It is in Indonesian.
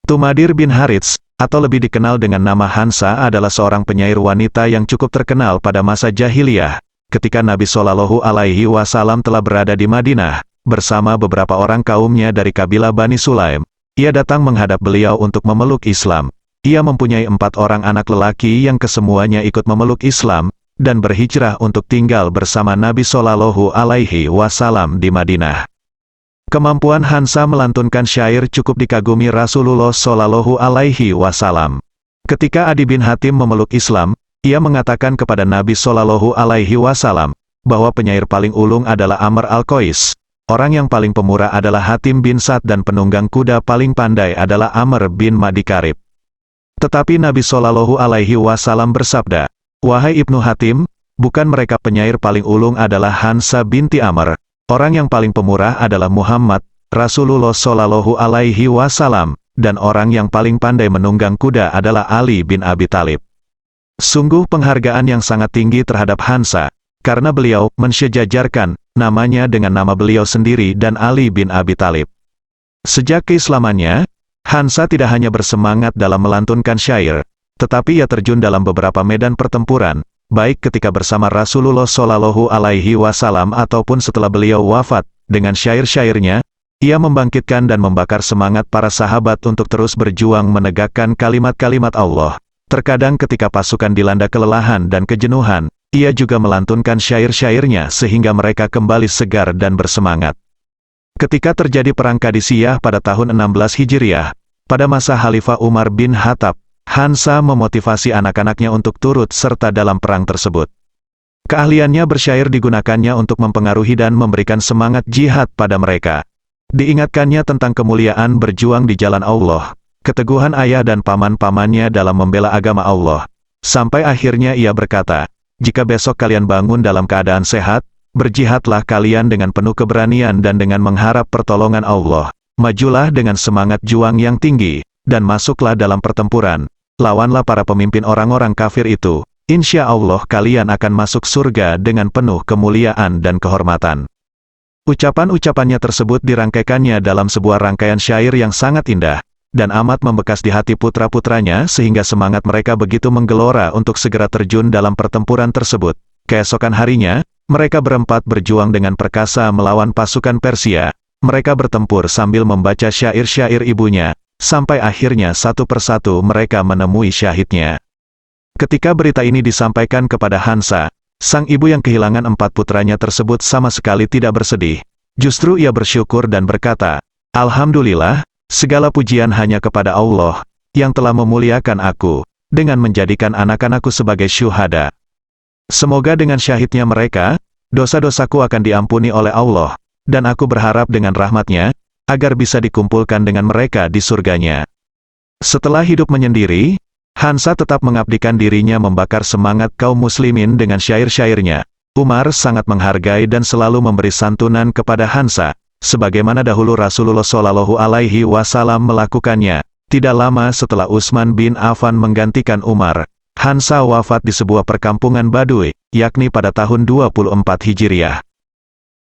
Tumadir bin Harits, atau lebih dikenal dengan nama Hansa, adalah seorang penyair wanita yang cukup terkenal pada masa jahiliyah. Ketika Nabi Shallallahu Alaihi Wasallam telah berada di Madinah, bersama beberapa orang kaumnya dari kabilah Bani Sulaim, ia datang menghadap beliau untuk memeluk Islam. Ia mempunyai 4 orang anak lelaki yang kesemuanya ikut memeluk Islam, dan berhijrah untuk tinggal bersama Nabi Shallallahu Alaihi Wasallam di Madinah. Kemampuan Hansa melantunkan syair cukup dikagumi Rasulullah Shallallahu Alaihi Wasallam. Ketika Adi bin Hatim memeluk Islam, ia mengatakan kepada Nabi Shallallahu Alaihi Wasallam bahwa penyair paling ulung adalah Amr al-Qais, orang yang paling pemurah adalah Hatim bin Sa'd, dan penunggang kuda paling pandai adalah Amr bin Madi Karib. Tetapi Nabi Shallallahu Alaihi Wasallam bersabda, "Wahai Ibnu Hatim, bukan mereka penyair paling ulung adalah Hansa binti Amr. Orang yang paling pemurah adalah Muhammad, Rasulullah Shallallahu Alaihi Wasallam, dan orang yang paling pandai menunggang kuda adalah Ali bin Abi Thalib." Sungguh penghargaan yang sangat tinggi terhadap Hansa, karena beliau mensejajarkan namanya dengan nama beliau sendiri dan Ali bin Abi Thalib. Sejak keislamannya, Hansa tidak hanya bersemangat dalam melantunkan syair, tetapi ia terjun dalam beberapa medan pertempuran, baik ketika bersama Rasulullah Shallallahu Alaihi Wasallam ataupun setelah beliau wafat. Dengan syair-syairnya, ia membangkitkan dan membakar semangat para sahabat untuk terus berjuang menegakkan kalimat-kalimat Allah. Terkadang ketika pasukan dilanda kelelahan dan kejenuhan, ia juga melantunkan syair-syairnya sehingga mereka kembali segar dan bersemangat. Ketika terjadi perang Qadisiyah pada tahun 16 Hijriah, pada masa Khalifah Umar bin Khattab, Hansa memotivasi anak-anaknya untuk turut serta dalam perang tersebut. Keahliannya bersyair digunakannya untuk mempengaruhi dan memberikan semangat jihad pada mereka. Diingatkannya tentang kemuliaan berjuang di jalan Allah, keteguhan ayah dan paman-pamannya dalam membela agama Allah. Sampai akhirnya ia berkata, "Jika besok kalian bangun dalam keadaan sehat, berjihadlah kalian dengan penuh keberanian dan dengan mengharap pertolongan Allah. Majulah dengan semangat juang yang tinggi, dan masuklah dalam pertempuran. Lawanlah para pemimpin orang-orang kafir itu. Insya Allah kalian akan masuk surga dengan penuh kemuliaan dan kehormatan." Ucapan-ucapannya tersebut dirangkaikannya dalam sebuah rangkaian syair yang sangat indah, dan amat membekas di hati putra-putranya sehingga semangat mereka begitu menggelora untuk segera terjun dalam pertempuran tersebut. Keesokan harinya, mereka berempat berjuang dengan perkasa melawan pasukan Persia. Mereka bertempur sambil membaca syair-syair ibunya, sampai akhirnya satu persatu mereka menemui syahidnya. Ketika berita ini disampaikan kepada Hansa, sang ibu yang kehilangan 4 putranya tersebut sama sekali tidak bersedih. Justru ia bersyukur dan berkata, "Alhamdulillah, segala pujian hanya kepada Allah, yang telah memuliakan aku, dengan menjadikan anak-anakku sebagai syuhada. Semoga dengan syahidnya mereka, dosa-dosaku akan diampuni oleh Allah, dan aku berharap dengan rahmat-Nya, agar bisa dikumpulkan dengan mereka di surganya." Setelah hidup menyendiri, Hansa tetap mengabdikan dirinya membakar semangat kaum muslimin dengan syair-syairnya. Umar sangat menghargai dan selalu memberi santunan kepada Hansa, sebagaimana dahulu Rasulullah Shallallahu Alaihi Wasallam melakukannya. Tidak lama setelah Utsman bin Affan menggantikan Umar, Hansa wafat di sebuah perkampungan Baduy, yakni pada tahun 24 Hijriah.